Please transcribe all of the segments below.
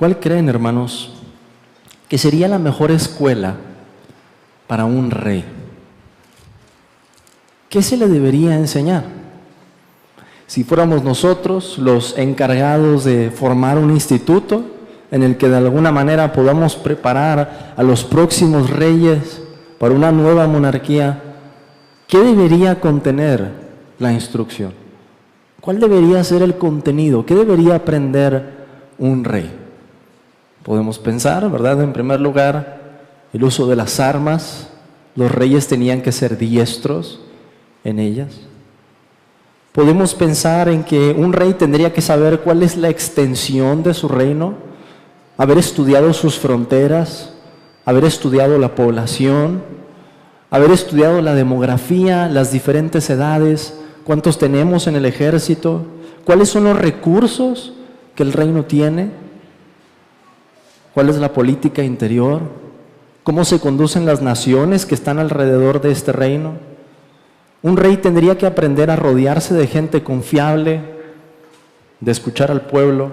¿Cuál creen, hermanos, que sería la mejor escuela para un rey? ¿Qué se le debería enseñar? Si fuéramos nosotros los encargados de formar un instituto en el que de alguna manera podamos preparar a los próximos reyes para una nueva monarquía, ¿qué debería contener la instrucción? ¿Cuál debería ser el contenido? ¿Qué debería aprender un rey? Podemos pensar, ¿verdad? En primer lugar, el uso de las armas. Los reyes tenían que ser diestros en ellas. Podemos pensar en que un rey tendría que saber cuál es la extensión de su reino, haber estudiado sus fronteras, haber estudiado la población, haber estudiado la demografía, las diferentes edades, cuántos tenemos en el ejército, cuáles son los recursos que el reino tiene, cuál es la política interior, cómo se conducen las naciones que están alrededor de este reino. Un rey tendría que aprender a rodearse de gente confiable, de escuchar al pueblo.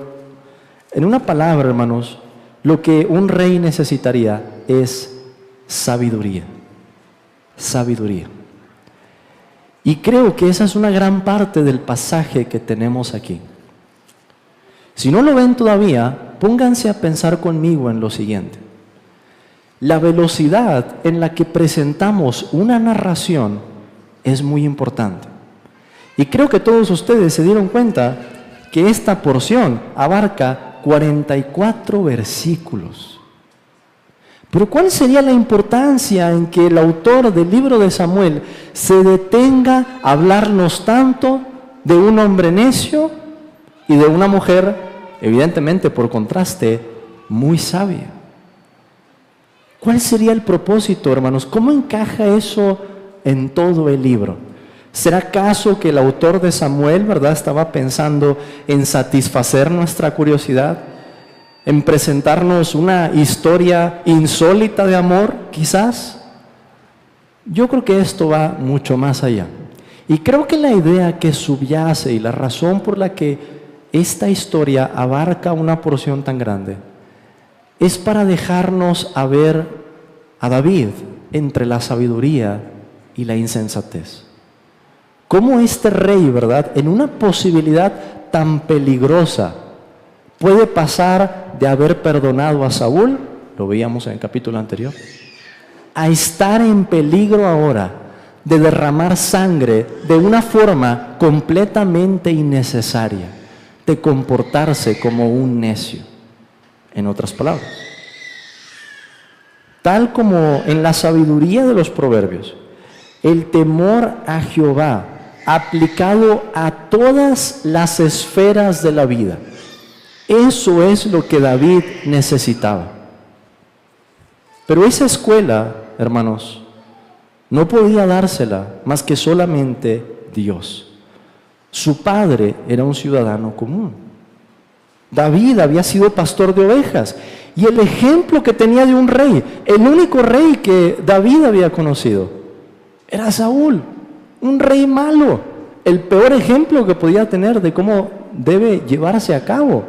En una palabra, hermanos, lo que un rey necesitaría es sabiduría. Sabiduría. Y creo que esa es una gran parte del pasaje que tenemos aquí. Si no lo ven todavía, pónganse a pensar conmigo en lo siguiente. La velocidad en la que presentamos una narración es muy importante. Y creo que todos ustedes se dieron cuenta que esta porción abarca 44 versículos. Pero ¿cuál sería la importancia en que el autor del libro de Samuel se detenga a hablarnos tanto de un hombre necio y de una mujer, evidentemente por contraste, muy sabia? ¿Cuál sería el propósito, hermanos? ¿Cómo encaja eso en todo el libro? ¿Será acaso que el autor de Samuel, verdad, estaba pensando en satisfacer nuestra curiosidad? ¿En presentarnos una historia insólita de amor, quizás? Yo creo que esto va mucho más allá. Y creo que la idea que subyace y la razón por la que esta historia abarca una porción tan grande es para dejarnos a ver a David entre la sabiduría y la insensatez. Cómo este rey, ¿verdad?, en una posibilidad tan peligrosa, puede pasar de haber perdonado a Saúl, lo veíamos en el capítulo anterior, a estar en peligro ahora de derramar sangre de una forma completamente innecesaria, de comportarse como un necio. En otras palabras, tal como en la sabiduría de los proverbios, el temor a Jehová aplicado a todas las esferas de la vida, eso es lo que David necesitaba. Pero esa escuela, hermanos, no podía dársela más que solamente Dios. Su padre era un ciudadano común. David había sido pastor de ovejas y el ejemplo que tenía de un rey, el único rey que David había conocido, era Saúl, un rey malo, el peor ejemplo que podía tener de cómo debe llevarse a cabo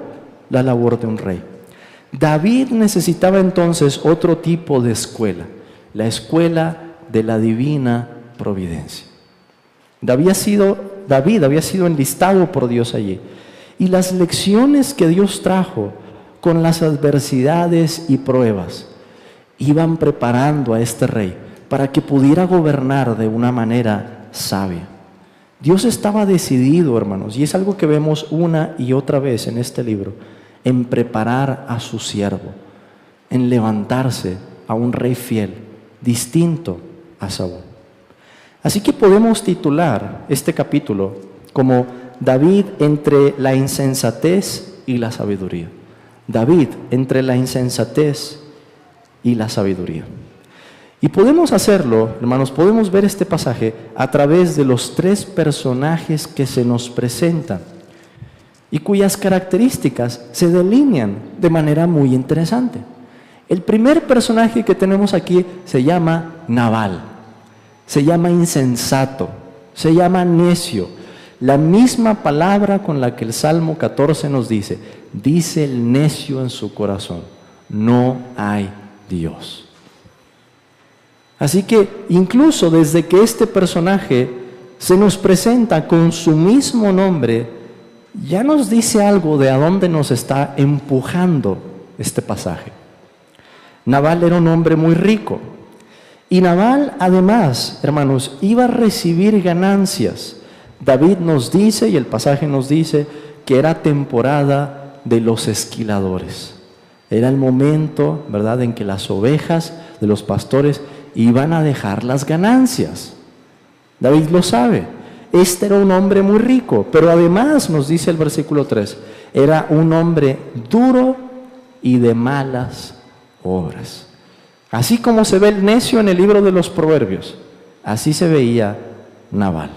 la labor de un rey. David necesitaba entonces otro tipo de escuela, la escuela de la divina providencia. David había sido enlistado por Dios allí. Y las lecciones que Dios trajo con las adversidades y pruebas iban preparando a este rey para que pudiera gobernar de una manera sabia. Dios estaba decidido, hermanos, y es algo que vemos una y otra vez en este libro, en preparar a su siervo, en levantarse a un rey fiel, distinto a Saúl. Así que podemos titular este capítulo como David entre la insensatez y la sabiduría. David entre la insensatez y la sabiduría. Y podemos hacerlo, hermanos, podemos ver este pasaje a través de los tres personajes que se nos presentan y cuyas características se delinean de manera muy interesante. El primer personaje que tenemos aquí se llama Nabal, se llama insensato, se llama necio, La misma palabra con la que el Salmo 14 nos dice el necio en su corazón, no hay Dios. Así que incluso desde que este personaje se nos presenta con su mismo nombre, ya nos dice algo de a dónde nos está empujando este pasaje. Nabal era un hombre muy rico. Y Nabal, además, hermanos, iba a recibir ganancias. David nos dice, y el pasaje nos dice, que era temporada de los esquiladores. Era el momento, ¿verdad?, en que las ovejas de los pastores iban a dejar las ganancias. David lo sabe. Este era un hombre muy rico, pero además, nos dice el versículo 3, era un hombre duro y de malas obras. Así como se ve el necio en el libro de los Proverbios, así se veía Nabal.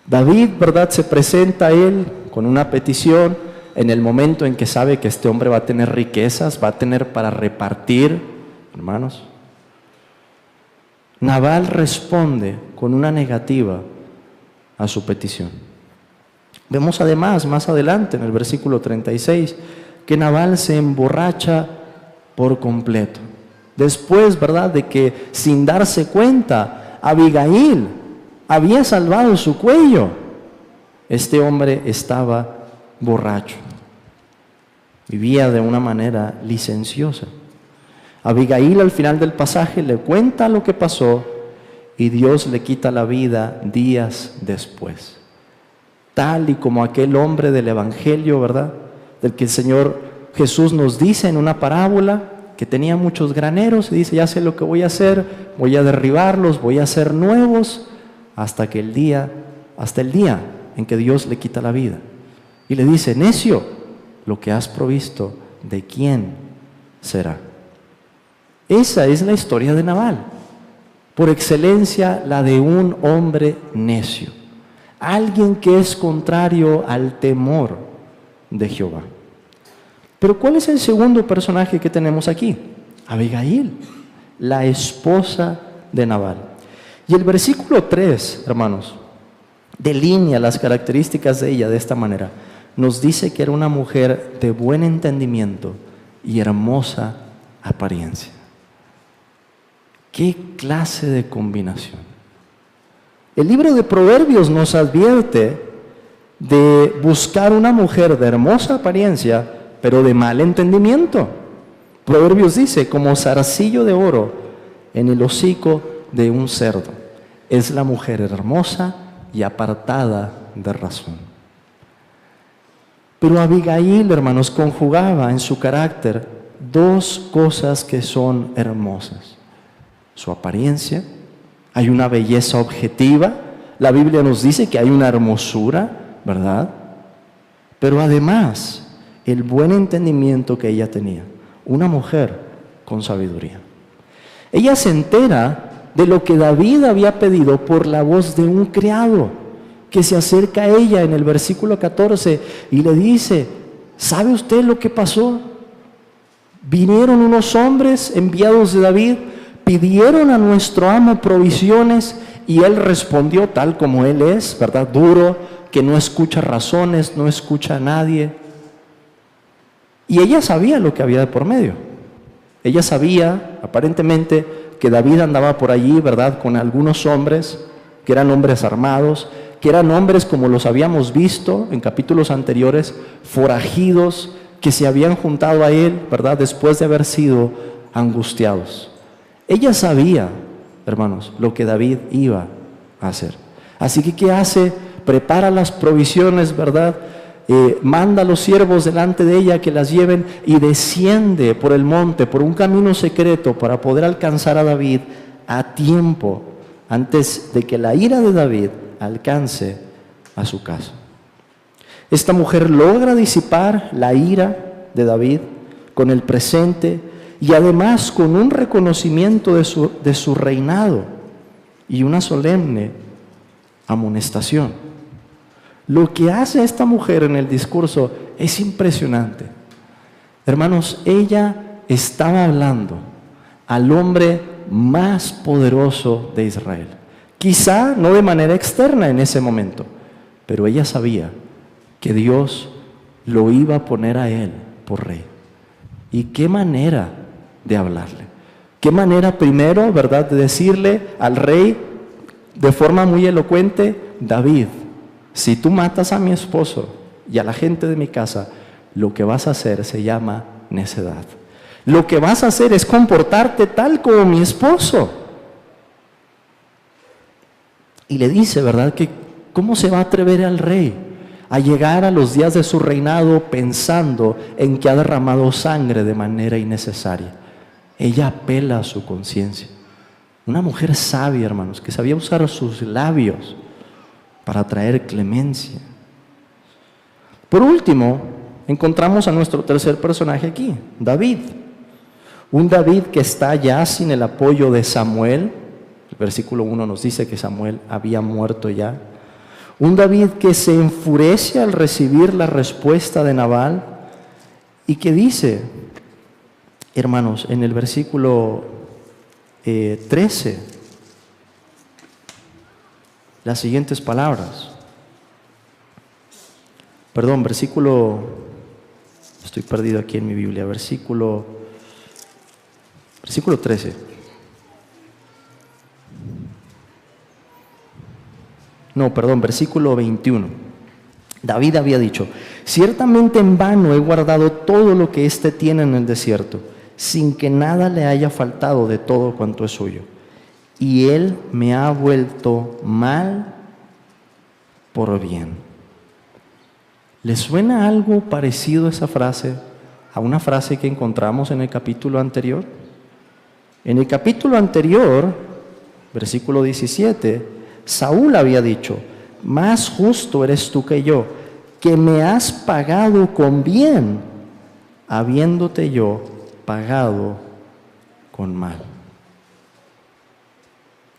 David, ¿verdad?, se presenta a él con una petición en el momento en que sabe que este hombre va a tener riquezas, va a tener para repartir, hermanos. Nabal responde con una negativa a su petición. Vemos además más adelante en el versículo 36 que Nabal se emborracha por completo. Después, ¿verdad?, de que sin darse cuenta Abigail había salvado su cuello, este hombre estaba borracho, vivía de una manera licenciosa. Abigail al final del pasaje le cuenta lo que pasó y Dios le quita la vida días después. Tal y como aquel hombre del Evangelio, ¿verdad?, del que el Señor Jesús nos dice en una parábola, que tenía muchos graneros y dice, ya sé lo que voy a hacer, voy a derribarlos, voy a hacer nuevos, hasta el día en que Dios le quita la vida. Y le dice, necio, lo que has provisto, ¿de quién será? Esa es la historia de Nabal, por excelencia la de un hombre necio, alguien que es contrario al temor de Jehová. Pero ¿cuál es el segundo personaje que tenemos aquí? Abigail, la esposa de Nabal. Y el versículo 3, hermanos, delinea las características de ella de esta manera. Nos dice que era una mujer de buen entendimiento y hermosa apariencia. ¿Qué clase de combinación? El libro de Proverbios nos advierte de buscar una mujer de hermosa apariencia, pero de mal entendimiento. Proverbios dice, como zarcillo de oro en el hocico de un cerdo, es la mujer hermosa y apartada de razón. Pero Abigail, hermanos, conjugaba en su carácter dos cosas que son hermosas. Su apariencia, hay una belleza objetiva, la Biblia nos dice que hay una hermosura, ¿verdad? Pero además, el buen entendimiento que ella tenía, una mujer con sabiduría. Ella se entera de lo que David había pedido por la voz de un criado que se acerca a ella en el versículo 14 y le dice, ¿sabe usted lo que pasó? Vinieron unos hombres enviados de David, pidieron a nuestro amo provisiones y él respondió tal como él es, ¿verdad? Duro, que no escucha razones, no escucha a nadie. Y ella sabía lo que había de por medio. Ella sabía, aparentemente, que David andaba por allí, ¿verdad?, con algunos hombres, que eran hombres armados, que eran hombres como los habíamos visto en capítulos anteriores, forajidos, que se habían juntado a él, ¿verdad?, después de haber sido angustiados. Ella sabía, hermanos, lo que David iba a hacer. Así que, ¿qué hace? Prepara las provisiones, ¿verdad?, manda a los siervos delante de ella que las lleven y desciende por el monte, por un camino secreto para poder alcanzar a David a tiempo antes de que la ira de David alcance a su casa. Esta mujer logra disipar la ira de David con el presente y además con un reconocimiento de su reinado y una solemne amonestación. Lo que hace esta mujer en el discurso es impresionante. Hermanos, ella estaba hablando al hombre más poderoso de Israel. Quizá no de manera externa en ese momento, pero ella sabía que Dios lo iba a poner a él por rey. ¿Y qué manera de hablarle? ¿Qué manera primero, verdad, de decirle al rey de forma muy elocuente: David, si tú matas a mi esposo y a la gente de mi casa, lo que vas a hacer se llama necedad. Lo que vas a hacer es comportarte tal como mi esposo. Y le dice, ¿verdad?, que cómo se va a atrever el rey a llegar a los días de su reinado pensando en que ha derramado sangre de manera innecesaria. Ella apela a su conciencia. Una mujer sabia, hermanos, que sabía usar sus labios para traer clemencia. Por último, encontramos a nuestro tercer personaje aquí, David. Un David que está ya sin el apoyo de Samuel. El versículo 1 nos dice que Samuel había muerto ya. Un David que se enfurece al recibir la respuesta de Nabal y que dice, hermanos, en el versículo 13, las siguientes palabras. Perdón, estoy perdido aquí en mi Biblia, versículo 13. No, perdón, versículo 21. David había dicho: ciertamente en vano he guardado todo lo que éste tiene en el desierto, sin que nada le haya faltado de todo cuanto es suyo. Y él me ha vuelto mal por bien. ¿Le suena algo parecido esa frase a una frase que encontramos en el capítulo anterior? En el capítulo anterior, versículo 17, Saúl había dicho: más justo eres tú que yo, que me has pagado con bien, habiéndote yo pagado con mal.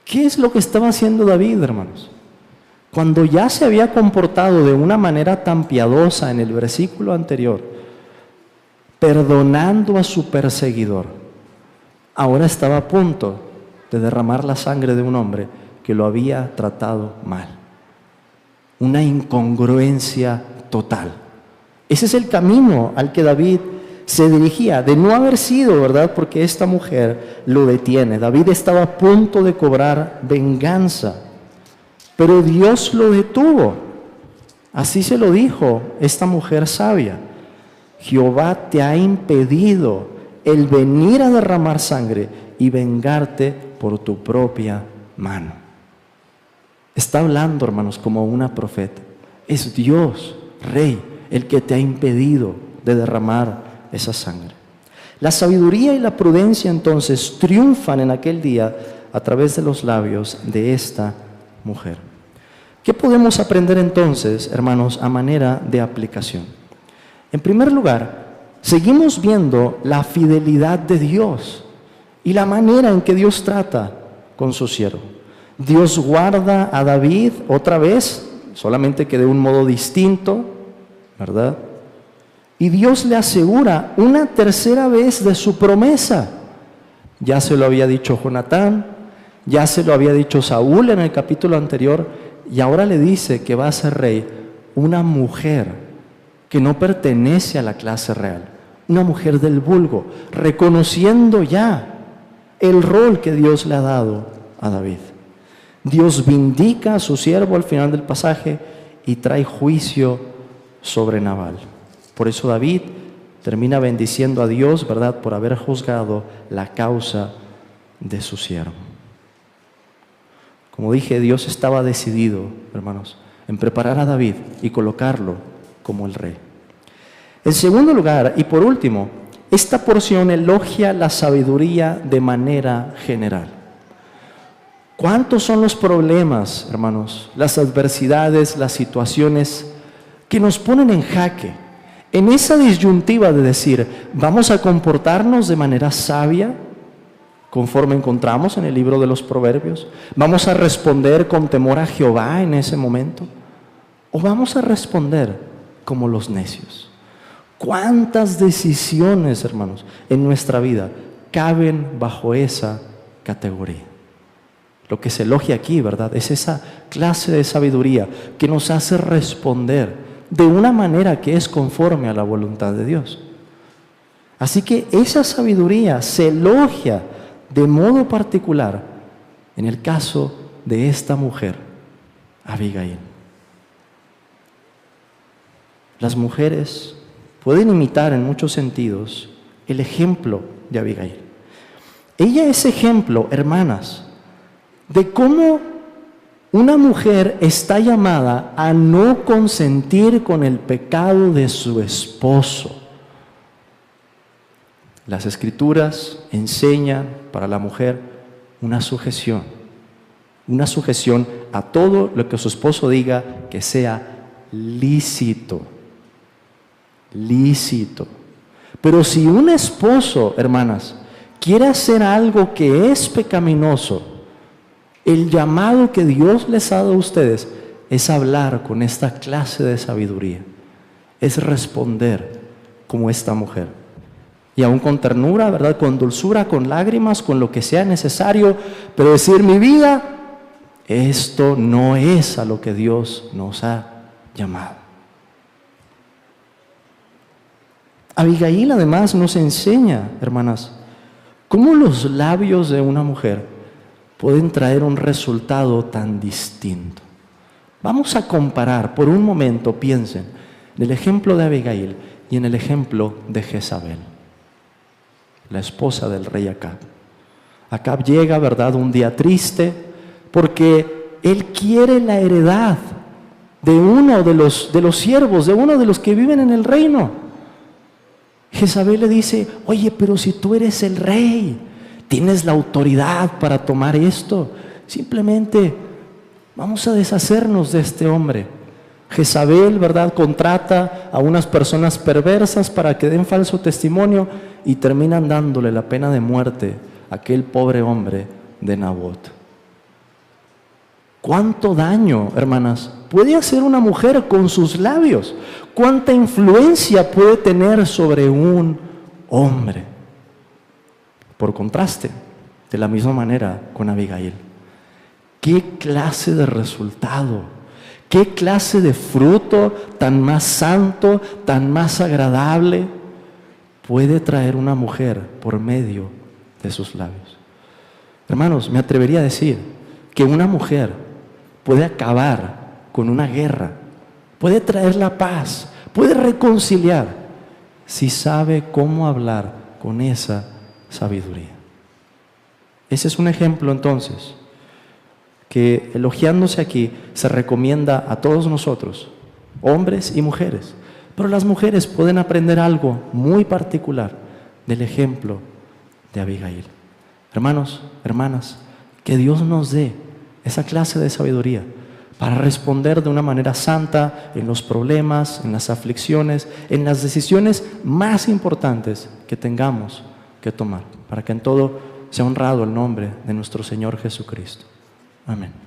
¿Qué es lo que estaba haciendo David, hermanos? Cuando ya se había comportado de una manera tan piadosa en el versículo anterior, perdonando a su perseguidor, ahora estaba a punto de derramar la sangre de un hombre que lo había tratado mal. Una incongruencia total. Ese es el camino al que David se dirigía, de no haber sido, ¿verdad?, porque esta mujer lo detiene. David estaba a punto de cobrar venganza, pero Dios lo detuvo. Así se lo dijo esta mujer sabia: Jehová te ha impedido el venir a derramar sangre y vengarte por tu propia mano. Está hablando, hermanos, como una profeta. Es Dios, Rey, el que te ha impedido de derramar esa sangre. La sabiduría y la prudencia entonces triunfan en aquel día a través de los labios de esta mujer. ¿Qué podemos aprender entonces, hermanos, a manera de aplicación? En primer lugar, seguimos viendo la fidelidad de Dios y la manera en que Dios trata con su siervo. Dios guarda a David otra vez, solamente que de un modo distinto, ¿verdad? Y Dios le asegura una tercera vez de su promesa. Ya se lo había dicho Jonatán, ya se lo había dicho Saúl en el capítulo anterior, y ahora le dice que va a ser rey una mujer que no pertenece a la clase real, una mujer del vulgo, reconociendo ya el rol que Dios le ha dado a David. Dios vindica a su siervo al final del pasaje y trae juicio sobre Nabal. Por eso David termina bendiciendo a Dios, ¿verdad?, por haber juzgado la causa de su siervo. Como dije, Dios estaba decidido, hermanos, en preparar a David y colocarlo como el rey. En segundo lugar, y por último, esta porción elogia la sabiduría de manera general. ¿Cuántos son los problemas, hermanos, las adversidades, las situaciones que nos ponen en jaque? En esa disyuntiva de decir, ¿vamos a comportarnos de manera sabia, conforme encontramos en el libro de los Proverbios? ¿Vamos a responder con temor a Jehová en ese momento? ¿O vamos a responder como los necios? ¿Cuántas decisiones, hermanos, en nuestra vida caben bajo esa categoría? Lo que se elogia aquí, ¿verdad? Es esa clase de sabiduría que nos hace responder de una manera que es conforme a la voluntad de Dios. Así que esa sabiduría se elogia de modo particular en el caso de esta mujer, Abigail. Las mujeres pueden imitar en muchos sentidos el ejemplo de Abigail. Ella es ejemplo, hermanas, de cómo una mujer está llamada a no consentir con el pecado de su esposo. Las Escrituras enseñan para la mujer una sujeción a todo lo que su esposo diga que sea lícito. Lícito. Pero si un esposo, hermanas, quiere hacer algo que es pecaminoso, el llamado que Dios les ha dado a ustedes es hablar con esta clase de sabiduría, es responder como esta mujer. Y aún con ternura, ¿verdad? Con dulzura, con lágrimas, con lo que sea necesario, pero decir: mi vida, esto no es a lo que Dios nos ha llamado. Abigail además nos enseña, hermanas, cómo los labios de una mujer pueden traer un resultado tan distinto. Vamos a comparar por un momento, piensen, en el ejemplo de Abigail y en el ejemplo de Jezabel, la esposa del rey Acab. Acab llega, ¿verdad?, un día triste porque él quiere la heredad de uno de los siervos, de uno de los que viven en el reino. Jezabel le dice: oye, pero si tú eres el rey, tienes la autoridad para tomar esto, simplemente vamos a deshacernos de este hombre. Jezabel, ¿verdad?, contrata a unas personas perversas para que den falso testimonio y terminan dándole la pena de muerte a aquel pobre hombre de Nabot. ¿Cuánto daño, hermanas, puede hacer una mujer con sus labios? ¿Cuánta influencia puede tener sobre un hombre? Por contraste, de la misma manera con Abigail. ¿Qué clase de resultado? ¿Qué clase de fruto tan más santo, tan más agradable puede traer una mujer por medio de sus labios? Hermanos, me atrevería a decir que una mujer puede acabar con una guerra, puede traer la paz, puede reconciliar, si sabe cómo hablar con esa sabiduría. Ese es un ejemplo, entonces, que elogiándose aquí se recomienda a todos nosotros, hombres y mujeres. Pero las mujeres pueden aprender algo muy particular del ejemplo de Abigail. Hermanos, hermanas, que Dios nos dé esa clase de sabiduría para responder de una manera santa en los problemas, en las aflicciones, en las decisiones más importantes que tengamos que tomar, para que en todo sea honrado el nombre de nuestro Señor Jesucristo. Amén.